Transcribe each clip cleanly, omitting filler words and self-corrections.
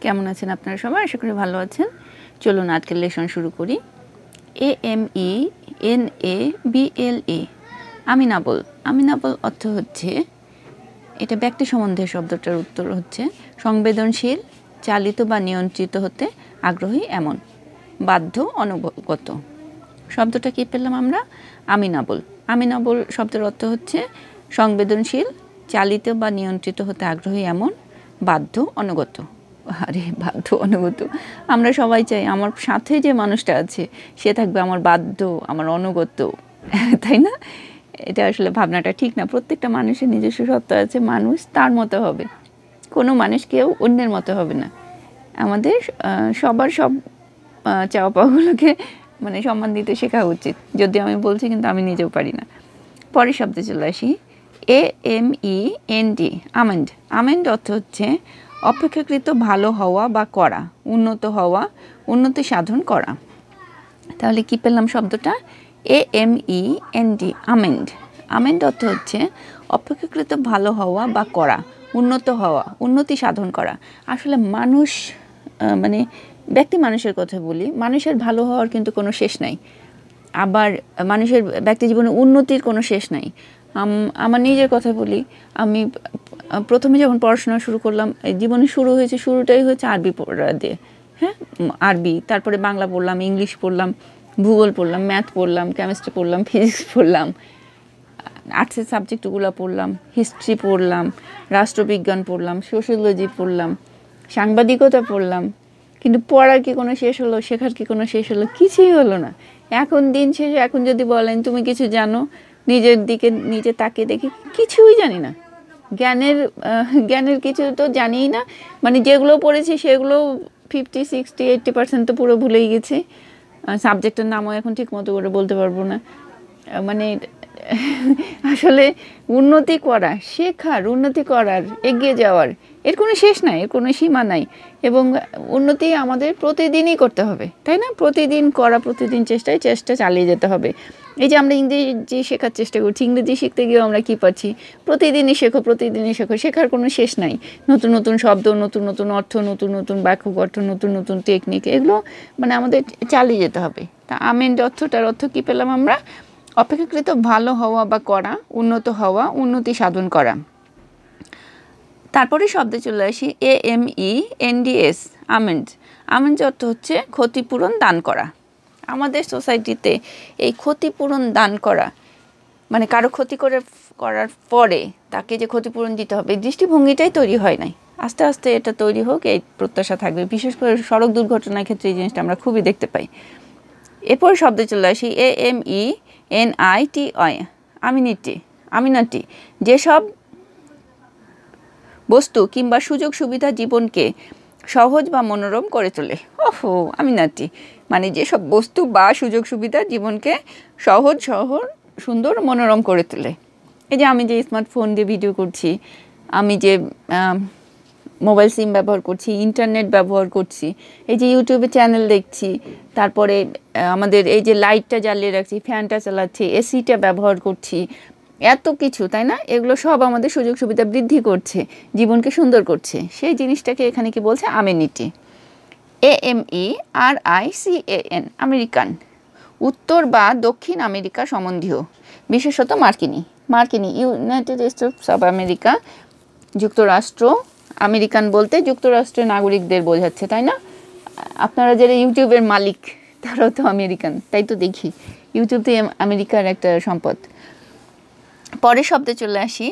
কেমন আছেন আপনারা সবাই? আশা করি ভালো আছেন। চলুন আজকের লেসন শুরু করি। AMENABLE আমিনাবল। আমিনাবল অর্থ হচ্ছে, এটা ব্যক্তি সম্বন্ধে শব্দটার উত্তর হচ্ছে সংবেদনশীল, চালিত বা নিয়ন্ত্রিত হতে আগ্রহী এমন, বাধ্য, অনুগত। শব্দটা কি পেলাম আমরা? আমিনাবল। আমিনাবল শব্দের অর্থ হচ্ছে সংবেদনশীল, চালিত বা নিয়ন্ত্রিত হতে আগ্রহী এমন, বাধ্য, অনুগত। আরে বাধ্য অনুগত, আমরা সবাই চাই আমার সাথে যে মানুষটা আছে সে থাকবে আমার বাধ্য, আমার অনুগত, তাই না? এটা আসলে ভাবনাটা ঠিক না। প্রত্যেকটা মানুষের নিজস্ব সত্তা আছে, মানুষ তার মতো হবে, কোনো মানুষ কেউ অন্যের মতো হবে না। আমাদের সবার সব চাওয়া পাওয়াগুলোকে মানে সম্মান দিতে শেখা উচিত, যদি আমি বলছি কিন্তু আমি নিজেও পারি না। পরের শব্দে চলে আসি। AMEND আমেন্ড। আমেন্ড অর্থ হচ্ছে অপেক্ষাকৃত ভালো হওয়া বা করা, উন্নত হওয়া, উন্নতি সাধন করা। তাহলে কি পেলাম শব্দটা? AMEND আমেন্ড। আমেন্ড অর্থ হচ্ছে অপেক্ষাকৃত ভালো হওয়া বা করা, উন্নত হওয়া, উন্নতি সাধন করা। আসলে মানুষ মানে ব্যক্তি মানুষের কথা বলি, মানুষের ভালো হওয়ার কিন্তু কোনো শেষ নাই, আবার মানুষের ব্যক্তি জীবনে উন্নতির কোনো শেষ নাই। আমার নিজের কথা বলি, আমি প্রথমে যখন পড়াশোনা শুরু করলাম, জীবনে শুরুটাই হয়েছে আরবি পড়া দিয়ে। হ্যাঁ, আরবি, তারপরে বাংলা পড়লাম, ইংলিশ পড়লাম, ভূগোল পড়লাম, ম্যাথ পড়লাম, কেমিস্ট্রি পড়লাম, ফিজিক্স পড়লাম, আর্টসের সাবজেক্টগুলো পড়লাম, হিস্ট্রি পড়লাম, রাষ্ট্রবিজ্ঞান পড়লাম, সোশ্যোলজি পড়লাম, সাংবাদিকতা পড়লাম। কিন্তু পড়ার কি কোনো শেষ হলো? শেখার কি কোনো শেষ হলো? কিছুই হলো না। এখন দিন শেষে এখন যদি বলেন তুমি কিছু জানো, নিজের দিকে নিজে তাকিয়ে দেখি কিছুই জানি না। জ্ঞানের কিছু তো জানিই না। মানে যেগুলো পড়েছি সেগুলো 50, 60, 80% তো পুরো ভুলেই গেছি। সাবজেক্টের নামও এখন ঠিক মতো করে বলতে পারবো না। মানে আসলে উন্নতি করা, শেখার, উন্নতি করার, এগিয়ে যাওয়ার এর কোনো শেষ নাই, এর কোনো সীমা নাই। এবং উন্নতি আমাদের প্রতিদিনই করতে হবে, তাই না? প্রতিদিন করা, প্রতিদিন চেষ্টা চালিয়ে যেতে হবে। এই যে আমরা ইংরেজি শেখার চেষ্টা করছি, ইংরেজি শিখতে গিয়েও আমরা কী পাচ্ছি? প্রতিদিনই শেখো, প্রতিদিনই শেখো। শেখার কোনো শেষ নাই। নতুন নতুন শব্দ, নতুন নতুন অর্থ, নতুন নতুন বাক্য গঠন, নতুন নতুন টেকনিক, এগুলো মানে আমাদের চালিয়ে যেতে হবে। তা আমেন্ড অর্থটার অর্থ কী পেলাম আমরা? অপেক্ষাকৃত ভালো হওয়া বা করা, উন্নত হওয়া, উন্নতি সাধন করা। তারপরে শব্দে চলে আসি। AMENDS আমেন্ড। আমেন্ড অর্থ হচ্ছে ক্ষতিপূরণ দান করা। আমাদের সোসাইটিতে এই ক্ষতিপূরণ দান করা, মানে কারো ক্ষতি করার পরে তাকে যে ক্ষতিপূরণ দিতে হবে, এই দৃষ্টিভঙ্গিটাই তৈরি হয় নাই। আস্তে আস্তে এটা তৈরি হোক, এই প্রত্যাশা থাকবে। বিশেষ করে সড়ক দুর্ঘটনার ক্ষেত্রে এই জিনিসটা আমরা খুবই দেখতে পাই। এরপর শব্দে চলে আসি। AMENITY আমিনাটি। যেসব বস্তু কিংবা সুযোগ সুবিধা জীবনকে সহজ বা মনোরম করে তোলে। আমিনাটি মানে যেসব বস্তু বা সুযোগ সুবিধা জীবনকে সহজ, সুন্দর, মনোরম করে তোলে। এই যে আমি যে স্মার্টফোন দিয়ে ভিডিও করছি, আমি যে মোবাইল সিম ব্যবহার করছি, ইন্টারনেট ব্যবহার করছি, এই যে ইউটিউবে চ্যানেল দেখছি, তারপরে আমাদের এই যে লাইটটা জ্বালিয়ে রাখছি, ফ্যানটা চালাচ্ছি, এসিটা ব্যবহার করছি, এত কিছু, তাই না? এগুলো সব আমাদের সুযোগ সুবিধা বৃদ্ধি করছে, জীবনকে সুন্দর করছে। সেই জিনিসটাকে এখানে কি বলছে? আমেনিটি। AMERICAN আমেরিকান, উত্তর বা দক্ষিণ আমেরিকা সম্বন্ধীয়, বিশেষত মার্কিনী ইউনাইটেড স্টেটস অব আমেরিকা, যুক্তরাষ্ট্র। আমেরিকান বলতে যুক্তরাষ্ট্রের নাগরিকদের বোঝাচ্ছে, তাই না? আপনারা যারা ইউটিউবের মালিক তারাও তো আমেরিকান, তাই তো দেখি। ইউটিউব তো আমেরিকার একটা সম্পদ। পরের শব্দে চলে আসি।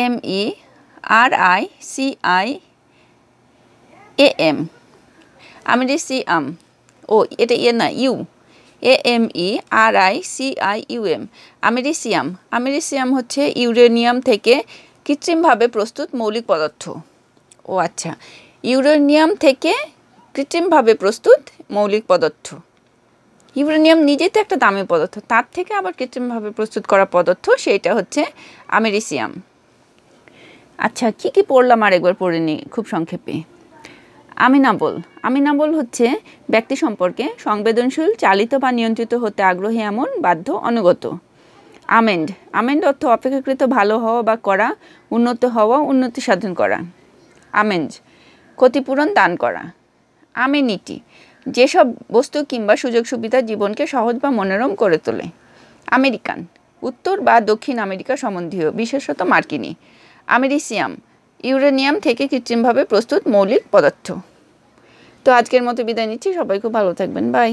AMERICIAM আমেরিসিয়াম। এটা না, AMERICIUM আমেরিসিয়াম। আমেরিসিয়াম হচ্ছে ইউরেনিয়াম থেকে কৃত্রিমভাবে প্রস্তুত মৌলিক পদার্থ। আচ্ছা, ইউরেনিয়াম থেকে কৃত্রিমভাবে প্রস্তুত মৌলিক পদার্থ। ইউরেনিয়াম নিজেই তো একটা দামি পদার্থ, তার থেকে আবার কৃত্রিমভাবে প্রস্তুত করা পদার্থ, সেইটা হচ্ছে আমেরিসিয়াম। আচ্ছা, কি পড়লাম আরেকবার পড়ে নিই খুব সংক্ষেপে। আমিনাবল হচ্ছে ব্যক্তি সম্পর্কে সংবেদনশীল, চালিত বা নিয়ন্ত্রিত হতে আগ্রহী এমন, বাধ্য, অনুগত। আমেন্ড অর্থ অপেক্ষাকৃত ভালো হওয়া বা করা, উন্নত হওয়া, উন্নতি সাধন করা। আমেন্ড ক্ষতিপূরণ দান করা। আমেনিটি, যেসব বস্তু কিংবা সুযোগ সুবিধা জীবনকে সহজ বা মনোরম করে তোলে। আমেরিকান, উত্তর বা দক্ষিণ আমেরিকা সম্বন্ধীয়, বিশেষত মার্কিনী। আমেরিসিয়াম, ইউরেনিয়াম থেকে কৃত্রিমভাবে প্রস্তুত মৌলিক পদার্থ। তো আজকের মতো বিদায় নিচ্ছি, সবাই খুব ভালো থাকবেন, বাই।